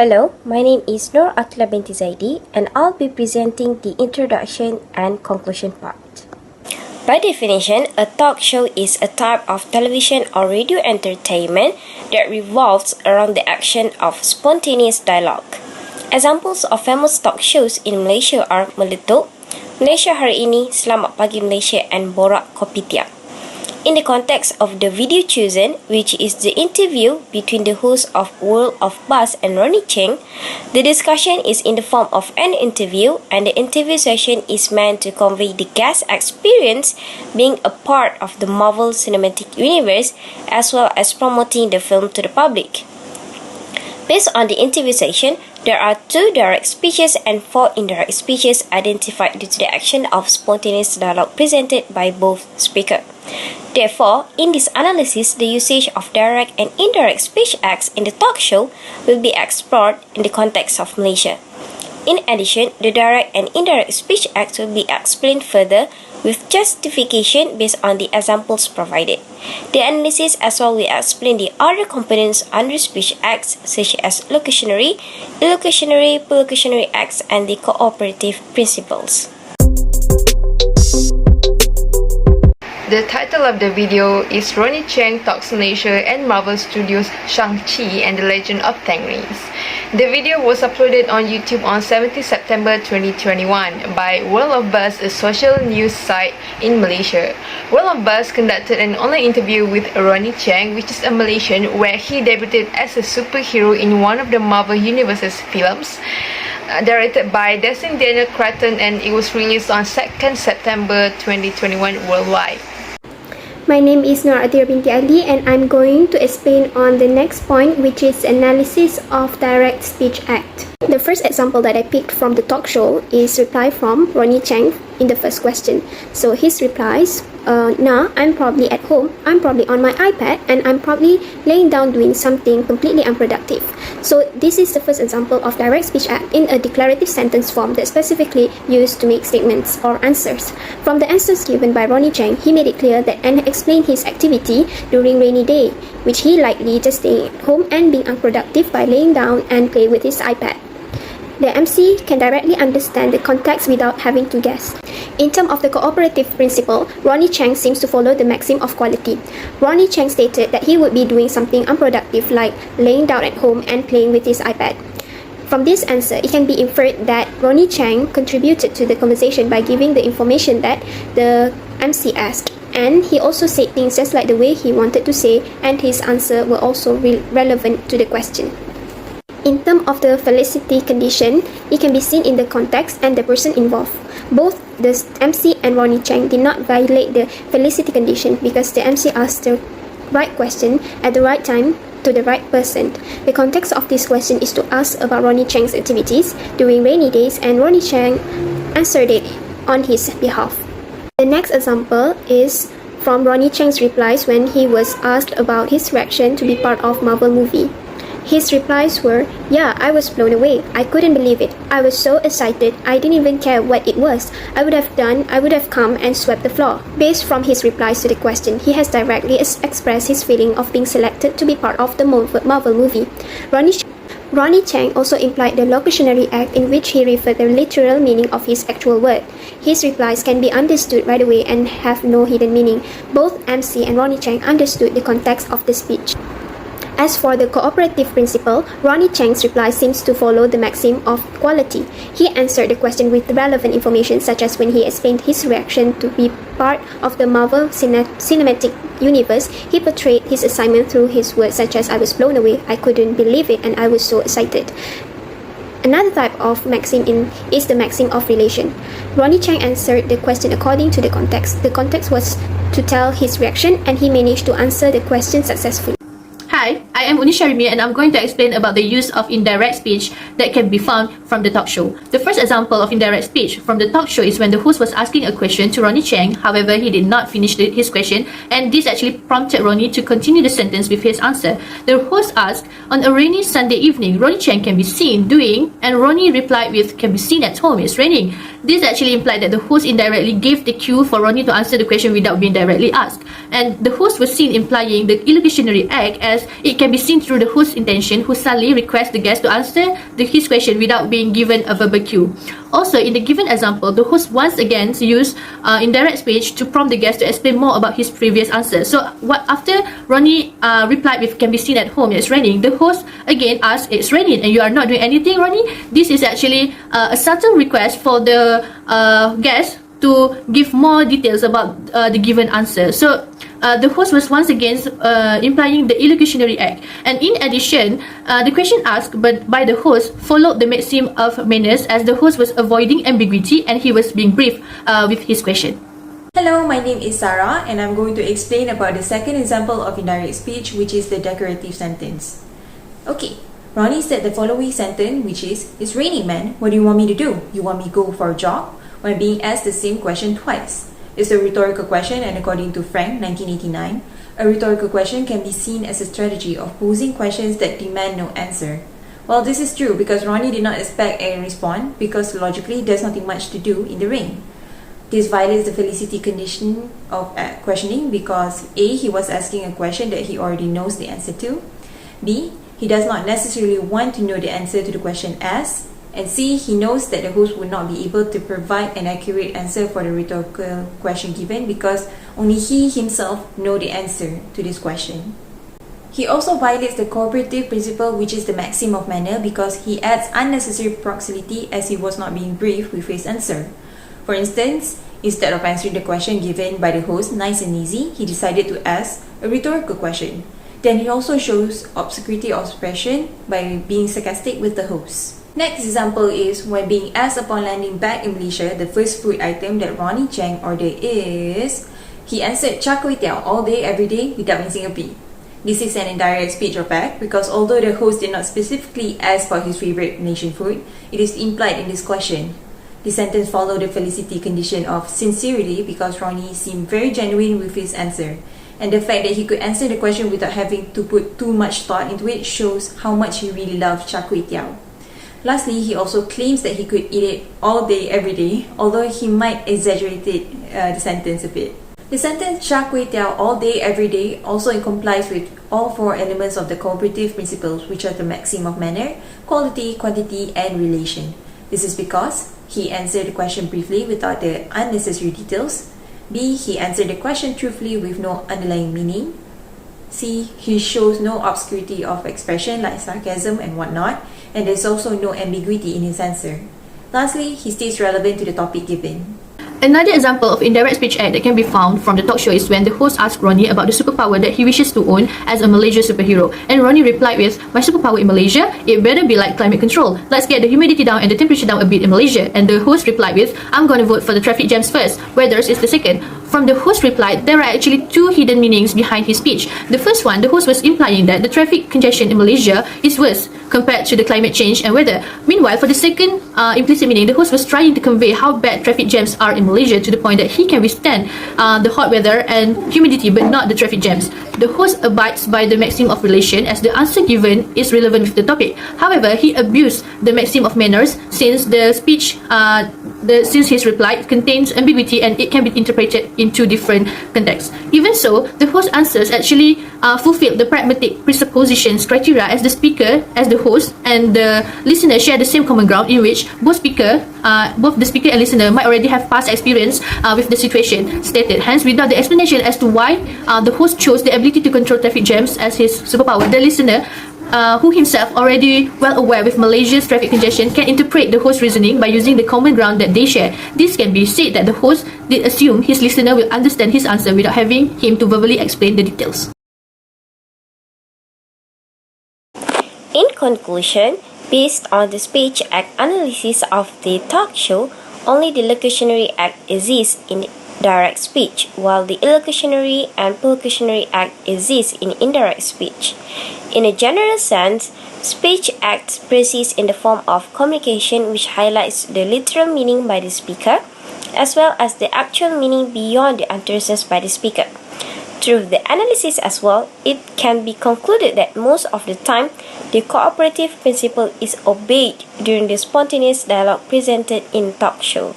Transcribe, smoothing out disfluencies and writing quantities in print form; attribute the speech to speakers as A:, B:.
A: Hello, my name is Nur Akila binti Zaidi and I'll be presenting the introduction and conclusion part. By definition, a talk show is a type of television or radio entertainment that revolves around the action of spontaneous dialogue. Examples of famous talk shows in Malaysia are Meletup, Malaysia Hari Ini, Selamat Pagi Malaysia and Borak Kopitiam. In the context of the video chosen, which is the interview between the host of World of Buzz and Ronny Cheng, the discussion is in the form of an interview and the interview session is meant to convey the guest experience being a part of the Marvel Cinematic Universe as well as promoting the film to the public. Based on the interview session, there are 2 direct speeches and 4 indirect speeches identified due to the action of spontaneous dialogue presented by both speakers. Therefore, in this analysis, the usage of direct and indirect speech acts in the talk show will be explored in the context of Malaysia. In addition, the direct and indirect speech acts will be explained further with justification based on the examples provided. The analysis as well will explain the other components under speech acts such as locutionary, illocutionary, perlocutionary acts, and the cooperative principles.
B: The title of the video is Ronny Cheng Talks Malaysia and Marvel Studios Shang-Chi and the Legend of Ten Rings. The video was uploaded on YouTube on 17 September 2021 by World of Buzz, a social news site in Malaysia. World of Buzz conducted an online interview with Ronny Cheng, which is a Malaysian, where he debuted as a superhero in one of the Marvel Universe's films. Directed by Destin Daniel Cretton, and it was released on 2nd September 2021 worldwide.
C: My name is Nur Atira binti Ali and I'm going to explain on the next point, which is analysis of direct speech act. The first example that I picked from the talk show is reply from Ronny Cheng in the first question. So his replies, nah, I'm probably at home, I'm probably on my iPad, and I'm probably laying down doing something completely unproductive. So this is the first example of direct speech act in a declarative sentence form that's specifically used to make statements or answers. From the answers given by Ronny Cheng, he made it clear that and explained his activity during rainy day, which he likely just staying at home and being unproductive by laying down and play with his iPad. The MC can directly understand the context without having to guess. In terms of the cooperative principle, Ronny Cheng seems to follow the maxim of quality. Ronny Cheng stated that he would be doing something unproductive like laying down at home and playing with his iPad. From this answer, it can be inferred that Ronny Cheng contributed to the conversation by giving the information that the MC asked. And he also said things just like the way he wanted to say, and his answer were also relevant to the question. In terms of the felicity condition, it can be seen in the context and the person involved. Both the MC and Ronny Cheng did not violate the felicity condition because the MC asked the right question at the right time to the right person. The context of this question is to ask about Ronny Cheng's activities during rainy days, and Ronny Cheng answered it on his behalf. The next example is from Ronny Cheng's replies when he was asked about his reaction to be part of Marvel movie. His replies were, yeah, I was blown away. I couldn't believe it. I was so excited. I didn't even care what it was. I would have come and swept the floor. Based from his replies to the question, he has directly expressed his feeling of being selected to be part of the Marvel movie. Ronny Cheng also implied the locutionary act in which he referred the literal meaning of his actual word. His replies can be understood right away and have no hidden meaning. Both MC and Ronny Cheng understood the context of the speech. As for the cooperative principle, Ronny Cheng's reply seems to follow the maxim of quality. He answered the question with relevant information, such as when he explained his reaction to be part of the Marvel Cinematic Universe, he portrayed his assignment through his words such as I was blown away, I couldn't believe it, and I was so excited. Another type of maxim is the maxim of relation. Ronny Cheng answered the question according to the context. The context was to tell his reaction, and he managed to answer the question successfully.
D: Hi, I am Unisha Rimi and I'm going to explain about the use of indirect speech that can be found from the talk show. The first example of indirect speech from the talk show is when the host was asking a question to Ronny Cheng, however he did not finish his question, and this actually prompted Ronny to continue the sentence with his answer. The host asked, on a rainy Sunday evening, Ronny Cheng can be seen doing, and Ronny replied with, can be seen at home, it's raining. This actually implied that the host indirectly gave the cue for Ronny to answer the question without being directly asked. And the host was seen implying the illocutionary act as it can can be seen through the host's intention, who subtly requests the guest to answer his question without being given a verbal cue. Also, in the given example, the host once again used indirect speech to prompt the guest to explain more about his previous answer. So, after Ronnie replied with "can be seen at home, it's raining," the host again asked, "It's raining and you are not doing anything, Ronnie?" This is actually a subtle request for the guest to give more details about the given answer. So the host was once again implying the illocutionary act. And in addition, the question asked by the host followed the maxim of manners, as the host was avoiding ambiguity and he was being brief with his question.
E: Hello, my name is Sarah and I'm going to explain about the second example of indirect speech, which is the decorative sentence. Okay, Ronnie said the following sentence, which is, "It's raining, man. What do you want me to do? You want me to go for a jog?" When being asked the same question twice. It's a rhetorical question, and according to Frank, 1989, a rhetorical question can be seen as a strategy of posing questions that demand no answer. Well, this is true because Ronnie did not expect a response because logically there's nothing much to do in the rain. This violates the felicity condition of questioning because A, he was asking a question that he already knows the answer to, B, he does not necessarily want to know the answer to the question asked, and C, he knows that the host would not be able to provide an accurate answer for the rhetorical question given because only he himself knows the answer to this question. He also violates the cooperative principle, which is the maxim of manner, because he adds unnecessary proximity as he was not being brief with his answer. For instance, instead of answering the question given by the host nice and easy, he decided to ask a rhetorical question. Then he also shows obscurity of expression by being sarcastic with the host. Next example is when being asked upon landing back in Malaysia, the first food item that Ronnie Cheng ordered is, he answered char kway teow all day, every day without missing a beat. This is an indirect speech of fact because although the host did not specifically ask for his favorite Malaysian food, it is implied in this question. The sentence followed the felicity condition of sincerity because Ronnie seemed very genuine with his answer. And the fact that he could answer the question without having to put too much thought into it shows how much he really loved char kway teow. Lastly, he also claims that he could eat it all day, every day, although he might exaggerate the sentence a bit. The sentence char kway teow all day, every day also complies with all four elements of the cooperative principles, which are the maxim of manner, quality, quantity, and relation. This is because he answered the question briefly without the unnecessary details. B, he answered the question truthfully with no underlying meaning. C, he shows no obscurity of expression like sarcasm and whatnot, and there's also no ambiguity in his answer. Lastly, he stays relevant to the topic given.
D: Another example of indirect speech act that can be found from the talk show is when the host asked Ronnie about the superpower that he wishes to own as a Malaysia superhero. And Ronnie replied with, "My superpower in Malaysia? It better be like climate control. Let's get the humidity down and the temperature down a bit in Malaysia." And the host replied with, "I'm going to vote for the traffic jams first. Weathers is the second." From the host replied, there are actually two hidden meanings behind his speech. The first one, the host was implying that the traffic congestion in Malaysia is worse compared to the climate change and weather. Meanwhile, for the second implicit meaning, the host was trying to convey how bad traffic jams are in Malaysia to the point that he can withstand the hot weather and humidity but not the traffic jams. The host abides by the maxim of relation as the answer given is relevant with the topic. However, he abused the maxim of manners since the speech since his reply contains ambiguity and it can be interpreted into different contexts. Even so, the host answers actually fulfilled the pragmatic presuppositions criteria as the speaker, as the host, and the listener share the same common ground in which both the speaker and listener might already have past experience with the situation stated. Hence, without the explanation as to why the host chose the ability to control traffic jams as his superpower, the listener, who himself already well aware with Malaysia's traffic congestion, can interpret the host's reasoning by using the common ground that they share. This can be said that the host did assume his listener will understand his answer without having him to verbally explain the details.
A: In conclusion, based on the speech act analysis of the talk show, only the locutionary act exists in direct speech, while the illocutionary and perlocutionary act exists in indirect speech. In a general sense, speech acts persist in the form of communication which highlights the literal meaning by the speaker, as well as the actual meaning beyond the utterances by the speaker. Through the analysis as well, it can be concluded that most of the time, the cooperative principle is obeyed during the spontaneous dialogue presented in talk show.